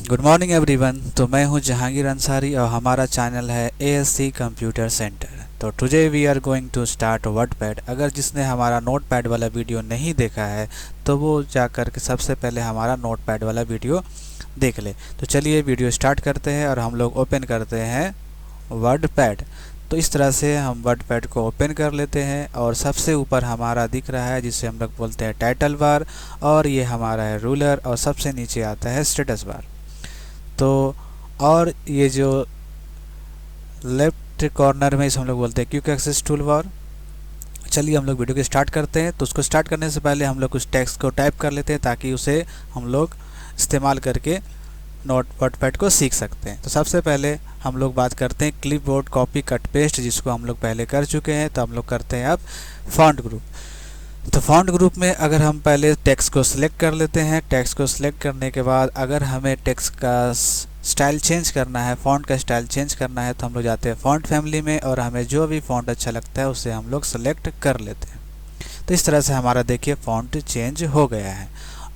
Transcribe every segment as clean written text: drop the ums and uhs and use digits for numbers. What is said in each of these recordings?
Good morning everyone. तो मैं हूं जहांगीर अंसारी और हमारा चैनल है ASC कंप्यूटर सेंटर। तो today we are going to start WordPad. अगर जिसने हमारा नोटपैड वाला वीडियो नहीं देखा है तो वो जाकर के सबसे पहले हमारा नोटपैड वाला वीडियो देख ले। तो चलिए वीडियो स्टार्ट करते हैं और हम लोग ओपन करते हैं वर्डपैड। तो इस तरह से हम वर्डपैड को ओपन कर लेते हैं और सबसे ऊपर हमारा दिख रहा है जिसे हम लोग बोलते हैं टाइटल बार, और ये हमारा है रूलर, और सबसे नीचे आता है स्टेटस बार। तो और ये जो लेफ्ट कॉर्नर में इसे हम लोग बोलते हैं क्विक एक्सेस टूल बार। चलिए हम लोग वीडियो को स्टार्ट करते हैं। तो उसको स्टार्ट करने से पहले हम लोग कुछ टेक्स्ट को टाइप कर लेते हैं ताकि उसे हम लोग इस्तेमाल करके वर्डपैड को सीख सकते हैं। तो सबसे पहले हम लोग बात करते हैं क्लिपबोर्ड कॉपी कट पेस्ट, जिसको हम लोग पहले कर चुके हैं। तो हम लोग करते हैं अब फॉन्ट ग्रुप। तो फॉन्ट ग्रुप में अगर हम पहले टेक्स्ट को सिलेक्ट कर लेते हैं, टेक्स्ट को सिलेक्ट करने के बाद अगर हमें टेक्स्ट का स्टाइल चेंज करना है, फ़ॉन्ट का स्टाइल चेंज करना है, तो हम लोग जाते हैं फ़ॉन्ट फैमिली में और हमें जो भी फ़ॉन्ट अच्छा लगता है उसे हम लोग सेलेक्ट कर लेते हैं। तो इस तरह से हमारा देखिए फ़ॉन्ट चेंज हो गया है।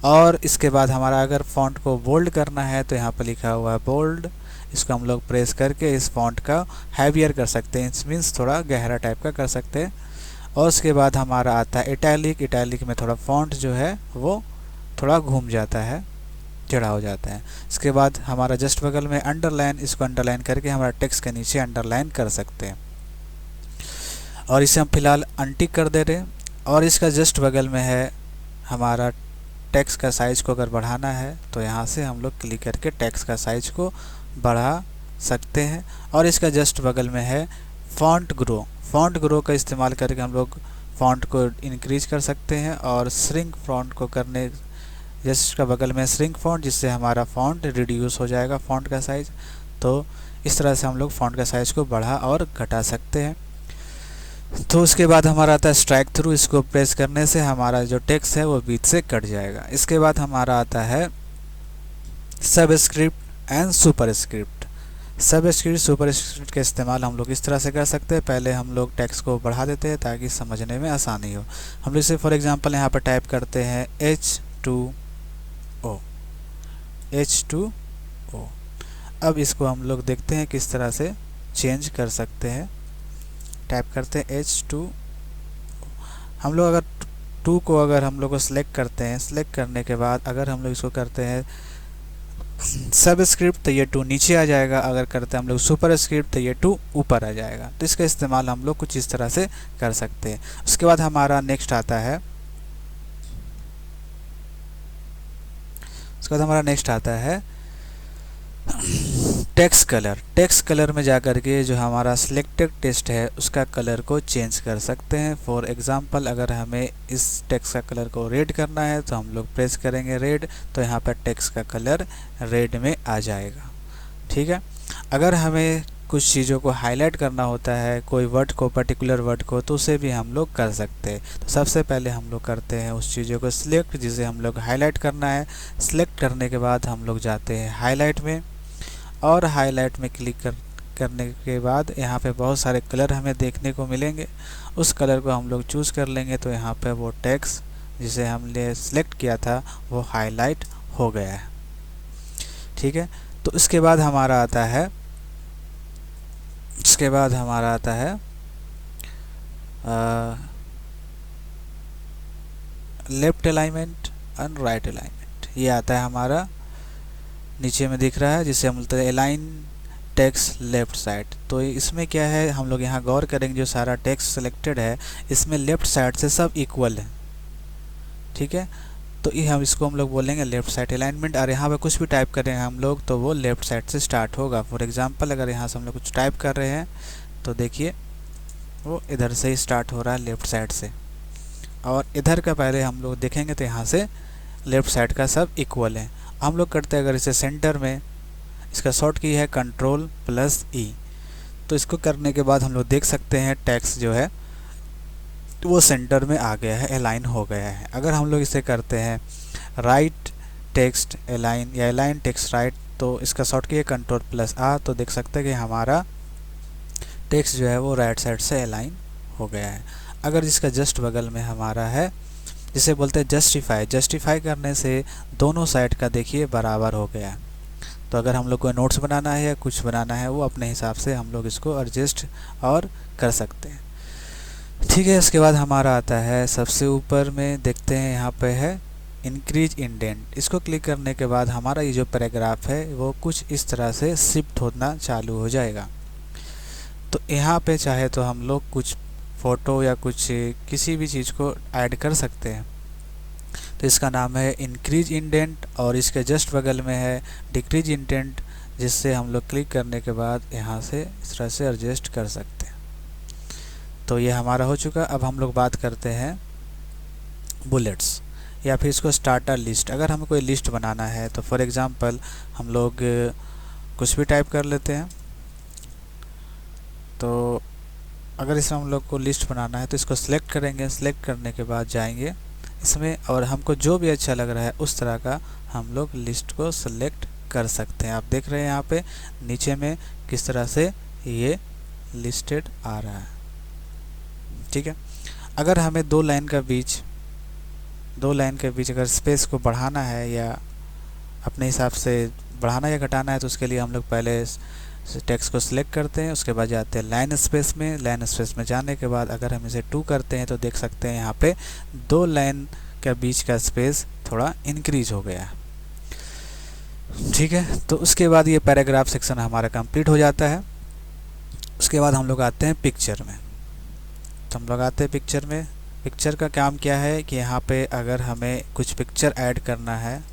और इसके बाद हमारा अगर फ़ॉन्ट को बोल्ड करना है तो यहाँ पर लिखा हुआ है बोल्ड, इसको हम लोग प्रेस करके इस फ़ॉन्ट का हैवियर कर सकते हैं, इट्स मीन्स थोड़ा गहरा टाइप का कर सकते हैं। और उसके बाद हमारा आता है इटैलिक। इटैलिक में थोड़ा फ़ॉन्ट जो है वो थोड़ा घूम जाता है, टेढ़ा हो जाता है। इसके बाद हमारा जस्ट बगल में अंडरलाइन, इसको अंडरलाइन करके हमारा टेक्स्ट के नीचे अंडरलाइन कर सकते हैं। और इसे हम फिलहाल अनटिक कर दे रहे हैं। और इसका जस्ट बगल में है हमारा टेक्स्ट का साइज़ को अगर बढ़ाना है तो यहाँ से हम लोग क्लिक करके टेक्स्ट का साइज़ को बढ़ा सकते हैं। और इसका जस्ट बगल में है फ़ॉन्ट ग्रो। फ़ॉन्ट ग्रो का इस्तेमाल करके हम लोग फ़ॉन्ट को इंक्रीज कर सकते हैं। और श्रिंक फ़ॉन्ट को करने जस्ट का बगल में श्रिंक फ़ॉन्ट, जिससे हमारा फ़ॉन्ट रिड्यूस हो जाएगा फ़ॉन्ट का साइज़। तो इस तरह से हम लोग फ़ॉन्ट का साइज़ को बढ़ा और घटा सकते हैं। तो उसके बाद हमारा आता है स्ट्राइक थ्रू। इसको प्रेस करने से हमारा जो टेक्स्ट है वो बीच से कट जाएगा। इसके बाद हमारा आता है subscript and superscript. Subscript superscript का इस्तेमाल हम लोग इस तरह से कर सकते हैं। पहले हम लोग टेक्स्ट को बढ़ा देते हैं ताकि समझने में आसानी हो। हम लोग इसे फॉर एग्जांपल यहाँ पर टाइप करते हैं H2O। H2O। अब इसको हम लोग देखते हैं किस तरह से चेंज कर सकते हैं। टाइप करते हैं H2O। हम लोग अगर 2 को अगर हम लोग को सिलेक्ट करते हैं, सिलेक्ट करने के बाद अगर हम लोग इसको करते हैं सबस्क्रिप्ट तो ये 2 नीचे आ जाएगा। अगर करते हैं हम लोग सुपरस्क्रिप्ट तो ये 2 ऊपर आ जाएगा। तो इसका इस्तेमाल हम लोग कुछ इस तरह से कर सकते हैं। उसके बाद हमारा नेक्स्ट आता है टेक्स्ट कलर। टेक्स्ट कलर में जाकर के जो हमारा सिलेक्टेड टेक्स्ट है उसका कलर को चेंज कर सकते हैं। फॉर एग्जांपल अगर हमें इस टेक्स्ट का कलर को रेड करना है तो हम लोग प्रेस करेंगे रेड, तो यहाँ पर टेक्स्ट का कलर रेड में आ जाएगा। ठीक है। अगर हमें कुछ चीज़ों को हाईलाइट करना होता है, कोई वर्ड को, पर्टिकुलर वर्ड को, तो उसे भी हम लोग कर सकते हैं। तो सबसे पहले हम लोग करते हैं उस चीज़ों को सिलेक्ट जिसे हम लोग हाईलाइट करना है। सिलेक्ट करने के बाद हम लोग जाते हैं हाईलाइट में, और हाईलाइट में क्लिक करने के बाद यहाँ पे बहुत सारे कलर हमें देखने को मिलेंगे। उस कलर को हम लोग चूज़ कर लेंगे तो यहाँ पे वो टेक्स्ट जिसे हमने सिलेक्ट किया था वो हाईलाइट हो गया है। ठीक है। तो इसके बाद हमारा आता है left alignment and right alignment. ये आता है हमारा नीचे में दिख रहा है जिसे हम बोलते हैं अलाइन टेक्स्ट लेफ्ट साइड। तो इसमें क्या है, हम लोग यहाँ गौर करेंगे जो सारा टेक्स्ट सिलेक्टेड है इसमें लेफ्ट साइड से सब इक्वल है। ठीक है। तो ये इसको हम लोग बोलेंगे लेफ्ट साइड अलाइनमेंट। और यहाँ पे कुछ भी टाइप करेंगे हम लोग तो वो लेफ्ट साइड से स्टार्ट होगा। फॉर एग्जांपल अगर यहाँ से हम लोग कुछ टाइप कर रहे हैं तो देखिए वो इधर से ही स्टार्ट हो रहा है लेफ्ट साइड से, और इधर का पहले हम लोग देखेंगे तो यहाँ से लेफ्ट साइड का सब इक्वल है। हम लोग करते हैं अगर इसे सेंटर में, इसका शॉर्ट की है Ctrl+E। तो इसको करने के बाद हम लोग देख सकते हैं टेक्स्ट जो है वो सेंटर में आ गया है, अलाइन हो गया है। अगर हम लोग इसे करते हैं राइट टेक्स्ट अलाइन या अलाइन टेक्स्ट राइट, तो इसका शॉर्ट की है Ctrl+R। तो देख सकते हैं कि हमारा टेक्स्ट जो है वो राइट साइड से अलाइन हो गया है। अगर जिसका जस्ट बगल में हमारा है जिसे बोलते हैं जस्टिफाई, जस्टिफाई करने से दोनों साइड का देखिए बराबर हो गया। तो अगर हम लोग को नोट्स बनाना है या कुछ बनाना है वो अपने हिसाब से हम लोग इसको एडजस्ट और कर सकते हैं। ठीक है, इसके बाद हमारा आता है सबसे ऊपर में देखते हैं यहाँ पे है इंक्रीज इंडेंट। इसको क्लिक करने के बाद हमारा ये जो पैराग्राफ है वो कुछ इस तरह से शिफ्ट होना चालू हो जाएगा। तो यहाँ पे चाहे तो हम लोग कुछ फ़ोटो या कुछ किसी भी चीज़ को ऐड कर सकते हैं। तो इसका नाम है इंक्रीज इंडेंट और इसके जस्ट बगल में है डिक्रीज इंडेंट, जिससे हम लोग क्लिक करने के बाद यहाँ से इस तरह से एडजस्ट कर सकते हैं। तो ये हमारा हो चुका। अब हम लोग बात करते हैं बुलेट्स या फिर इसको स्टार्टर लिस्ट। अगर हमें कोई लिस्ट बनाना है तो फॉर एग्ज़ाम्पल हम लोग कुछ भी टाइप कर लेते हैं। तो अगर इसमें हम लोग को लिस्ट बनाना है तो इसको सिलेक्ट करेंगे। सिलेक्ट करने के बाद जाएंगे इसमें और हमको जो भी अच्छा लग रहा है उस तरह का हम लोग लिस्ट को सिलेक्ट कर सकते हैं। आप देख रहे हैं यहाँ पे नीचे में किस तरह से ये लिस्टेड आ रहा है। ठीक है, अगर हमें दो लाइन के बीच अगर स्पेस को बढ़ाना है या अपने हिसाब से बढ़ाना या घटाना है तो उसके लिए हम लोग पहले टेक्स्ट को सिलेक्ट करते हैं, उसके बाद जाते हैं लाइन स्पेस में। लाइन स्पेस में जाने के बाद अगर हम इसे 2 करते हैं तो देख सकते हैं यहाँ पे 2 लाइन के बीच का स्पेस थोड़ा इंक्रीज हो गया। ठीक है, तो उसके बाद ये पैराग्राफ सेक्शन हमारा कंप्लीट हो जाता है। उसके बाद हम लोग आते हैं पिक्चर में। तो हम लोग आते हैं पिक्चर में। पिक्चर का काम क्या है कि यहाँ पे अगर हमें कुछ पिक्चर ऐड करना है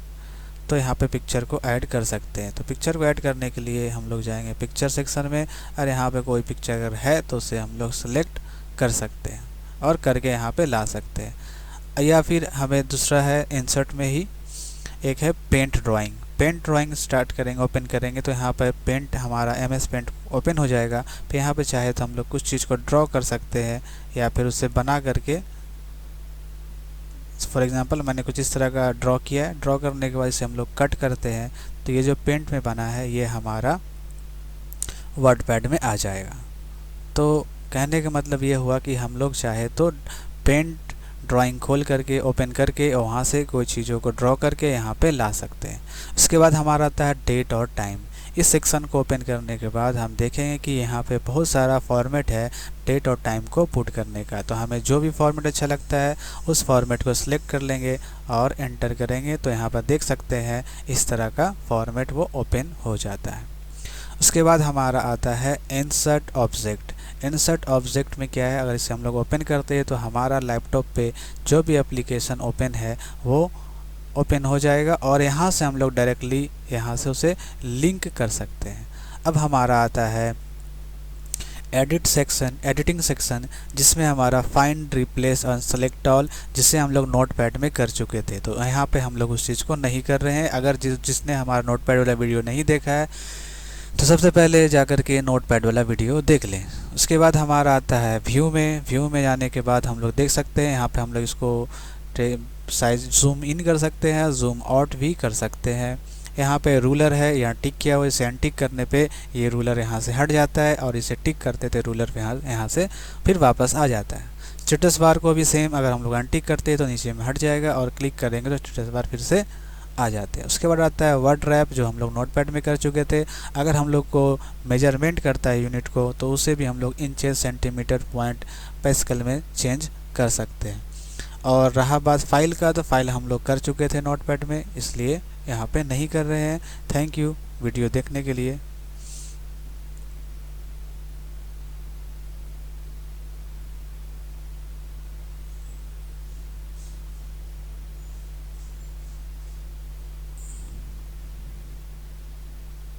तो यहाँ पे पिक्चर को ऐड कर सकते हैं। तो पिक्चर को ऐड करने के लिए हम लोग जाएंगे पिक्चर सेक्शन में और यहाँ पे कोई पिक्चर अगर है तो उसे हम लोग सेलेक्ट कर सकते हैं और करके यहाँ पे ला सकते हैं। या फिर हमें दूसरा है इंसर्ट में ही एक है paint drawing. Paint drawing start करेंगे, ओपन करेंगे तो यहाँ पर पेंट हमारा MS पेंट ओपन हो जाएगा। फिर यहाँ पे चाहे तो हम लोग कुछ चीज़ को ड्रॉ कर सकते हैं या फिर उससे बना करके, फॉर एग्जांपल मैंने कुछ इस तरह का ड्रॉ किया है। ड्रॉ करने के बाद इसे हम लोग कट करते हैं तो ये जो पेंट में बना है ये हमारा वर्डपैड में आ जाएगा। तो कहने का मतलब ये हुआ कि हम लोग चाहे तो पेंट ड्राइंग खोल करके ओपन करके और वहाँ से कोई चीज़ों को ड्रॉ करके यहाँ पे ला सकते हैं। उसके बाद हमारा आता है डेट और टाइम। इस सेक्शन को ओपन करने के बाद हम देखेंगे कि यहाँ पे बहुत सारा फॉर्मेट है डेट और टाइम को पुट करने का। तो हमें जो भी फॉर्मेट अच्छा लगता है उस फॉर्मेट को सिलेक्ट कर लेंगे और एंटर करेंगे तो यहाँ पर देख सकते हैं इस तरह का फॉर्मेट वो ओपन हो जाता है। उसके बाद हमारा आता है इंसर्ट ऑब्जेक्ट। इंसर्ट ऑब्जेक्ट में क्या है, अगर इसे हम लोग ओपन करते हैं तो हमारा लैपटॉप पे जो भी एप्लीकेशन ओपन है वो ओपन हो जाएगा और यहाँ से हम लोग डायरेक्टली यहाँ से उसे लिंक कर सकते हैं। अब हमारा आता है एडिटिंग सेक्शन, जिसमें हमारा फाइंड, रिप्लेस और सेलेक्ट ऑल, जिसे हम लोग नोटपैड में कर चुके थे। तो यहाँ पे हम लोग उस चीज़ को नहीं कर रहे हैं। अगर जिसने हमारा नोटपैड वाला वीडियो नहीं देखा है तो सबसे पहले जाकर के नोटपैड वाला वीडियो देख लें। उसके बाद हमारा आता है व्यू में जाने के बाद हम लोग देख सकते हैं यहाँ पे हम लोग इसको साइज जूम इन कर सकते हैं, जूम आउट भी कर सकते हैं। यहाँ पे रूलर है, यहाँ टिक किया हुआ, इसे अनटिक करने पे ये रूलर यहाँ से हट जाता है और इसे टिक करते थे रूलर पे यहाँ से फिर वापस आ जाता है। स्टेटस बार को भी सेम, अगर हम लोग अनटिक करते हैं तो नीचे में हट जाएगा और क्लिक करेंगे तो स्टेटस बार फिर से आ जाते हैं। उसके बाद आता है वर्ड रैप, जो हम लोग नोटपैड में कर चुके थे। अगर हम लोग को मेजरमेंट करता है यूनिट को तो उसे भी हम लोग इंचेस, सेंटीमीटर, पॉइंट, पैस्कल में चेंज कर सकते हैं। और रहा बात फाइल का, तो फाइल हम लोग कर चुके थे नोटपैड में, इसलिए यहाँ पे नहीं कर रहे हैं। थैंक यू वीडियो देखने के लिए।